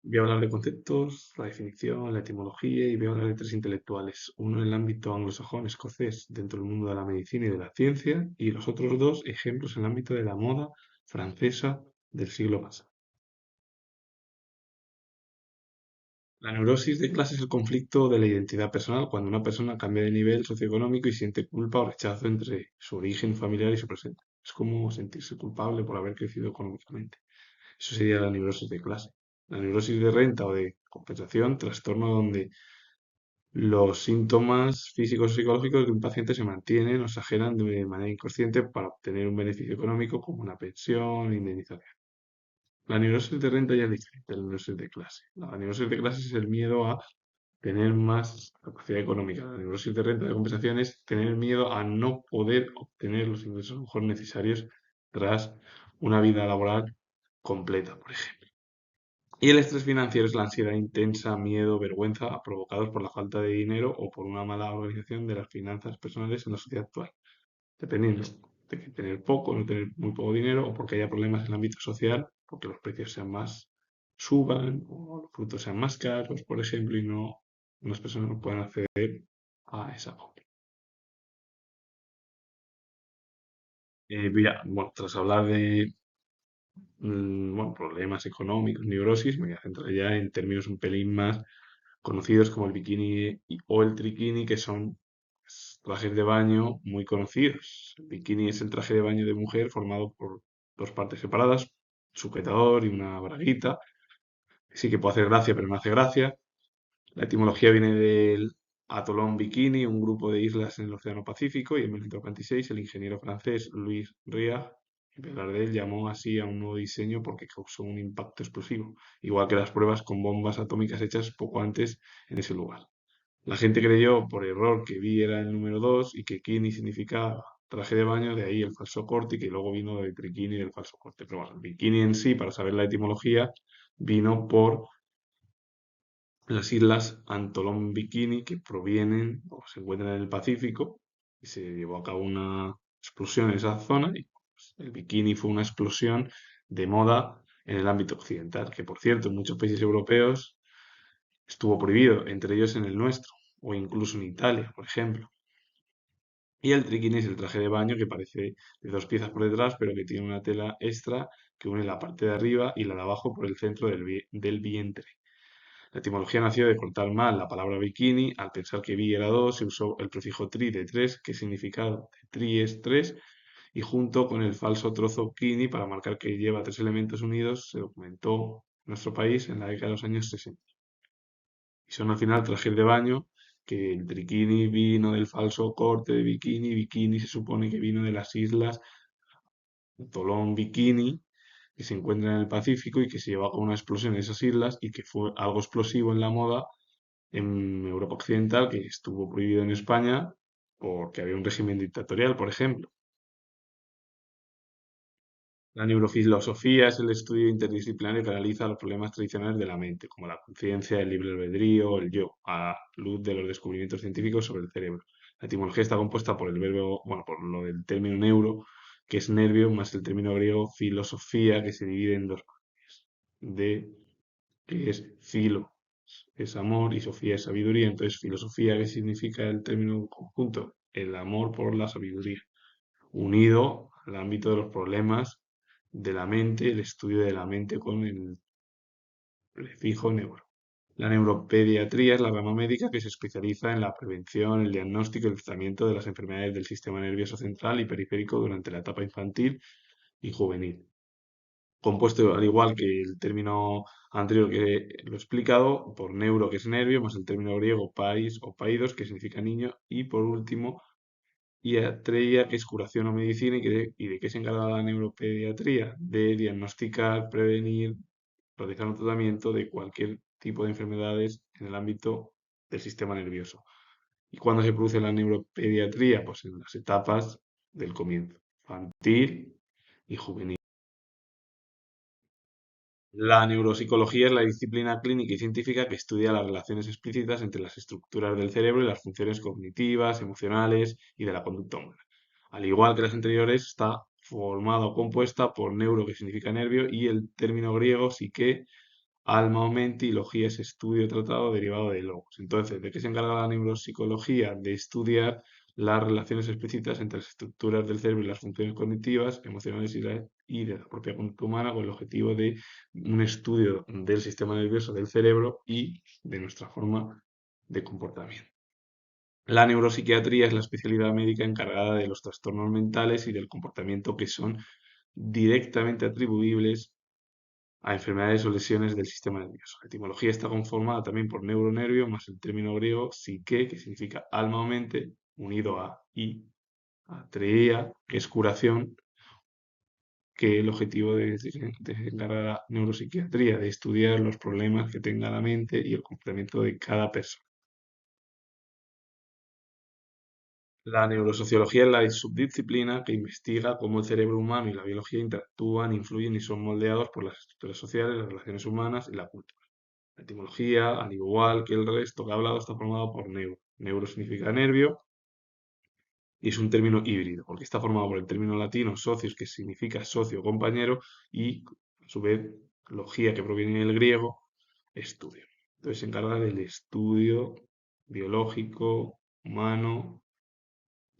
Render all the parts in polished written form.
Voy a hablar de conceptos, la definición, la etimología y voy a hablar de tres intelectuales. Uno en el ámbito anglosajón, escocés, dentro del mundo de la medicina y de la ciencia, y los otros dos ejemplos en el ámbito de la moda francesa del siglo pasado. La neurosis de clase es el conflicto de la identidad personal cuando una persona cambia de nivel socioeconómico y siente culpa o rechazo entre su origen familiar y su presente. Es como sentirse culpable por haber crecido económicamente. Eso sería la neurosis de clase. La neurosis de renta o de compensación, trastorno donde los síntomas físicos o psicológicos de un paciente se mantienen o exageran de manera inconsciente para obtener un beneficio económico como una pensión, indemnización. La neurosis de renta ya es diferente de la neurosis de clase. La neurosis de clase es el miedo a tener más capacidad económica. La neurosis de renta de compensación es tener miedo a no poder obtener los ingresos a lo mejor necesarios tras una vida laboral completa, por ejemplo. Y el estrés financiero es la ansiedad intensa, miedo, vergüenza provocados por la falta de dinero o por una mala organización de las finanzas personales en la sociedad actual, dependiendo de que tener poco, no tener muy poco dinero o porque haya problemas en el ámbito social, porque los precios sean más, suban o los frutos sean más caros, por ejemplo, y no unas personas no puedan acceder a esa compra. Bueno, tras hablar de bueno, problemas económicos, neurosis, me voy a centrar ya en términos un pelín más conocidos como el bikini o el trikini, que son trajes de baño muy conocidos. El bikini es el traje de baño de mujer formado por dos partes separadas, sujetador y una braguita. Sí que puede hacer gracia, pero no hace gracia. La etimología viene del atolón Bikini, un grupo de islas en el Océano Pacífico, y en 1946 el ingeniero francés Louis Riach, en pesar de él, llamó así a un nuevo diseño porque causó un impacto explosivo, igual que las pruebas con bombas atómicas hechas poco antes en ese lugar. La gente creyó por error que bi era el número 2 y que kini significaba traje de baño, de ahí el falso corte y que luego vino del trikini del falso corte. Pero bueno, el bikini en sí, para saber la etimología, vino por las islas Antolón Bikini que provienen o se encuentran en el Pacífico y se llevó a cabo una explosión en esa zona y pues, el bikini fue una explosión de moda en el ámbito occidental, que por cierto en muchos países europeos estuvo prohibido, entre ellos en el nuestro, o incluso en Italia, por ejemplo. Y el triquini es el traje de baño que parece de dos piezas por detrás, pero que tiene una tela extra que une la parte de arriba y la de abajo por el centro del vientre. La etimología nació de cortar mal la palabra bikini, al pensar que bi era dos, se usó el prefijo tri de tres, que significado de tri es tres, y junto con el falso trozo kini para marcar que lleva tres elementos unidos, se documentó en nuestro país en la década de los años 60. Y son al final trajes de baño, que el triquini vino del falso corte de bikini, bikini se supone que vino de las islas Tolón Bikini, que se encuentran en el Pacífico y que se llevó a cabo una explosión en esas islas y que fue algo explosivo en la moda en Europa Occidental, que estuvo prohibido en España porque había un régimen dictatorial, por ejemplo. La neurofilosofía es el estudio interdisciplinario que analiza los problemas tradicionales de la mente, como la conciencia, el libre albedrío, el yo, a luz de los descubrimientos científicos sobre el cerebro. La etimología está compuesta por el verbo, bueno, por lo del término neuro, que es nervio, más el término griego filosofía, que se divide en dos partes. De, que es filo, es amor, y sofía es sabiduría. Entonces, filosofía, que significa el término conjunto, el amor por la sabiduría unido al ámbito de los problemas de la mente, el estudio de la mente con el prefijo neuro. La neuropediatría es la rama médica que se especializa en la prevención, el diagnóstico y el tratamiento de las enfermedades del sistema nervioso central y periférico durante la etapa infantil y juvenil. Compuesto, al igual que el término anterior que lo he explicado, por neuro, que es nervio, más el término griego pais o paidos, que significa niño, y por último y atreia, que es curación o medicina, y de qué se encarga la neuropediatría, de diagnosticar, prevenir, realizar un tratamiento de cualquier tipo de enfermedades en el ámbito del sistema nervioso. ¿Y cuándo se produce la neuropediatría? Pues en las etapas del comienzo, infantil y juvenil. La neuropsicología es la disciplina clínica y científica que estudia las relaciones explícitas entre las estructuras del cerebro y las funciones cognitivas, emocionales y de la conducta humana. Al igual que las anteriores, está formada o compuesta por neuro, que significa nervio, y el término griego psique, alma o mente y logía es estudio tratado derivado de logos. Entonces, ¿de qué se encarga la neuropsicología? De estudiar las relaciones explícitas entre las estructuras del cerebro y las funciones cognitivas, emocionales y de la propia conducta humana con el objetivo de un estudio del sistema nervioso del cerebro y de nuestra forma de comportamiento. La neuropsiquiatría es la especialidad médica encargada de los trastornos mentales y del comportamiento que son directamente atribuibles a enfermedades o lesiones del sistema nervioso. La etimología está conformada también por neuronervio más el término griego psique, que significa alma o mente, unido a atreia, que es curación, que el objetivo de encargar la neuropsiquiatría, de estudiar los problemas que tenga la mente y el comportamiento de cada persona. La neurosociología es la subdisciplina que investiga cómo el cerebro humano y la biología interactúan, influyen y son moldeados por las estructuras sociales, las relaciones humanas y la cultura. La etimología, al igual que el resto que he hablado, está formado por neuro. Neuro significa nervio y es un término híbrido, porque está formado por el término latino socios, que significa socio o compañero, y a su vez logía, que proviene del griego, estudio. Entonces se encarga del estudio biológico, humano,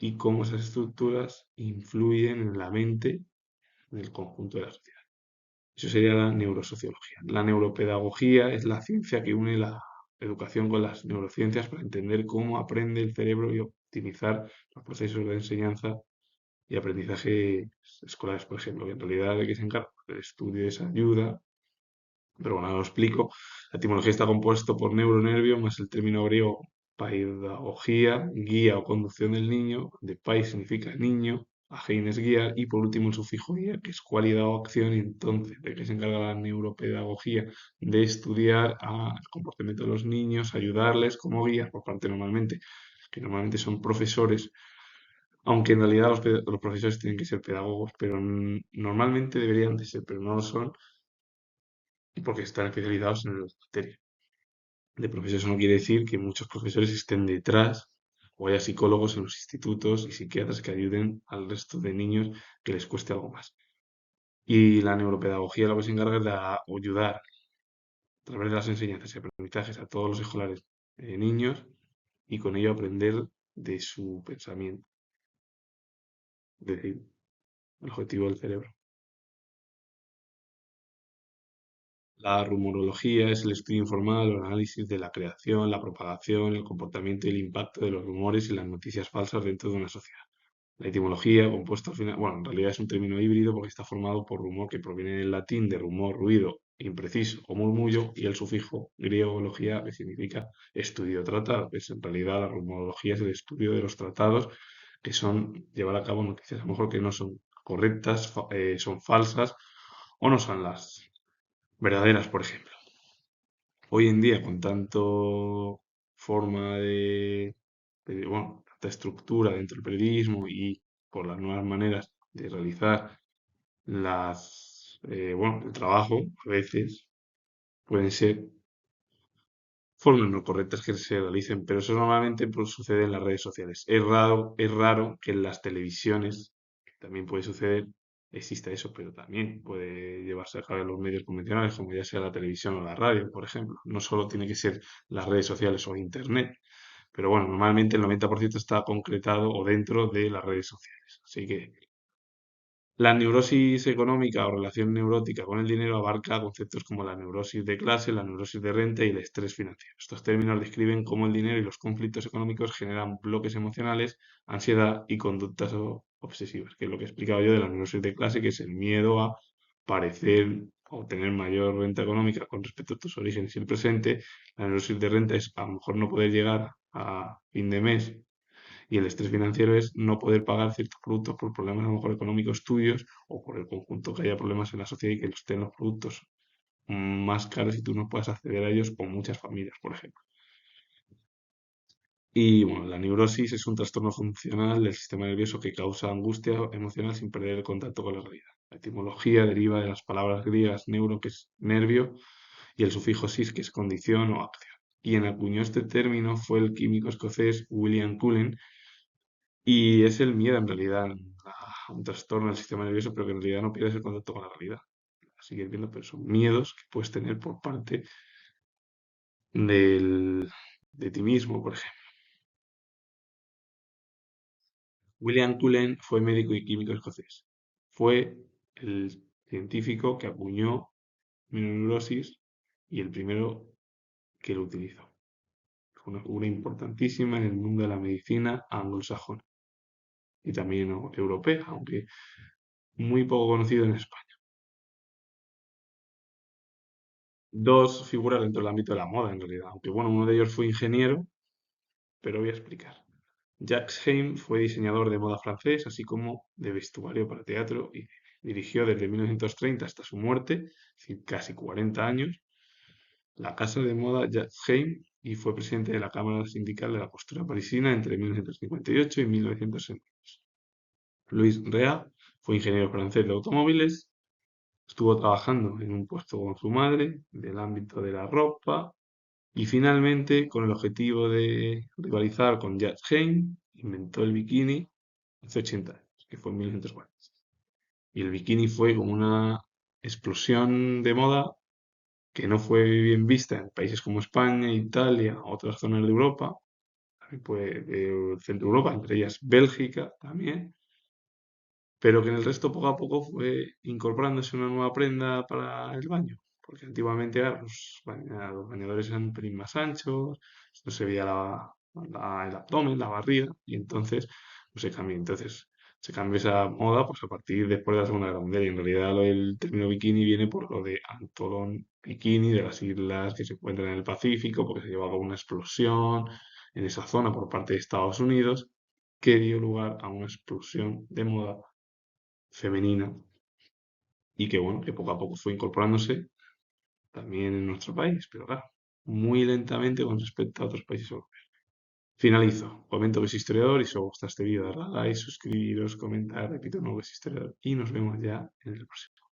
y cómo esas estructuras influyen en la mente del conjunto de la sociedad. Eso sería la neurosociología. La neuropedagogía es la ciencia que une la educación con las neurociencias para entender cómo aprende el cerebro y optimizar los procesos de enseñanza y aprendizaje escolares, por ejemplo, que en realidad de qué se encarga el estudio de esa ayuda, pero bueno, ahora lo explico. La etimología está compuesto por neuronervio más el término griego paidagogía, guía o conducción del niño, de pais significa niño, agein es guiar y por último el sufijo guía, que es cualidad o acción. Y entonces, ¿de qué se encarga la neuropedagogía? De estudiar el comportamiento de los niños, ayudarles como guía por parte normalmente, que normalmente son profesores, aunque en realidad los profesores tienen que ser pedagogos, pero normalmente deberían de ser, pero no lo son, y porque están especializados en el materia. De profesores no quiere decir que muchos profesores estén detrás o haya psicólogos en los institutos y psiquiatras que ayuden al resto de niños que les cueste algo más. Y la neuropedagogía lo que se encarga es de ayudar a través de las enseñanzas y aprendizajes a todos los escolares niños y con ello aprender de su pensamiento, es decir, el objetivo del cerebro. La rumorología es el estudio informal o el análisis de la creación, la propagación, el comportamiento y el impacto de los rumores y las noticias falsas dentro de una sociedad. La etimología, compuesto al final, bueno, en realidad es un término híbrido porque está formado por rumor que proviene del latín de rumor, ruido, impreciso o murmullo, y el sufijo griego logía, que significa estudio tratado. Pues en realidad la rumorología es el estudio de los tratados que son llevar a cabo noticias a lo mejor que no son correctas, son falsas o no son las verdaderas, por ejemplo. Hoy en día, con tanto forma bueno, tanta estructura dentro del periodismo y por las nuevas maneras de realizar bueno, el trabajo, a veces pueden ser formas no correctas que se realicen, pero eso normalmente pues, sucede en las redes sociales. Es raro que en las televisiones, que también puede suceder, exista eso, pero también puede llevarse a cabo en los medios convencionales, como ya sea la televisión o la radio, por ejemplo. No solo tiene que ser las redes sociales o internet, pero bueno, normalmente el 90% está concretado o dentro de las redes sociales. Así que la neurosis económica o relación neurótica con el dinero abarca conceptos como la neurosis de clase, la neurosis de renta y el estrés financiero. Estos términos describen cómo el dinero y los conflictos económicos generan bloques emocionales, ansiedad y conductas obsesivas, que es lo que he explicado yo de la neurosis de clase, que es el miedo a parecer o tener mayor renta económica con respecto a tus orígenes y el presente. La neurosis de renta es a lo mejor no poder llegar a fin de mes y el estrés financiero es no poder pagar ciertos productos por problemas a lo mejor económicos tuyos o por el conjunto que haya problemas en la sociedad y que estén los productos más caros y tú no puedas acceder a ellos con muchas familias, por ejemplo. Y bueno, la neurosis es un trastorno funcional del sistema nervioso que causa angustia emocional sin perder el contacto con la realidad. La etimología deriva de las palabras griegas neuro, que es nervio, y el sufijo sis, que es condición o acción. Quien acuñó este término fue el químico escocés William Cullen, y es el miedo en realidad a un trastorno del sistema nervioso, pero que en realidad no pierdes el contacto con la realidad. seguir viendo, pero son miedos que puedes tener por parte del, de ti mismo, por ejemplo. William Cullen fue médico y químico escocés. Fue el científico que acuñó neurosis y el primero que lo utilizó. Fue una figura importantísima en el mundo de la medicina anglosajona y también europea, aunque muy poco conocido en España. Dos figuras dentro del ámbito de la moda, en realidad, aunque bueno, uno de ellos fue ingeniero, pero voy a explicar. Jacques Heim fue diseñador de moda francés, así como de vestuario para teatro, y dirigió desde 1930 hasta su muerte, es decir, casi 40 años, la casa de moda Jacques Heim y fue presidente de la Cámara Sindical de la Costura Parisina entre 1958 y 1962. Louis Rea fue ingeniero francés de automóviles, estuvo trabajando en un puesto con su madre del ámbito de la ropa y finalmente, con el objetivo de rivalizar con Jacques Heim, inventó el bikini hace 80 años, que fue en 1940. Y el bikini fue como una explosión de moda que no fue bien vista en países como España, Italia, otras zonas de Europa, también de Centro Europa, entre ellas Bélgica también, pero que en el resto poco a poco fue incorporándose una nueva prenda para el baño, porque antiguamente los bañadores eran un pelín más anchos, no se veía el abdomen, la barriga, y entonces pues se cambió. Entonces se cambió esa moda pues a partir después de la Segunda Guerra Mundial, y en realidad el término bikini viene por lo de Anton Bikini, de las islas que se encuentran en el Pacífico, porque se llevaba una explosión en esa zona por parte de Estados Unidos, que dio lugar a una explosión de moda femenina y que bueno, que poco a poco fue incorporándose también en nuestro país, pero claro, muy lentamente con respecto a otros países europeos. Finalizo. Comento que soy historiador y si os gusta este vídeo, darle a like, suscribiros, comentar, repito, no que soy historiador y nos vemos ya en el próximo.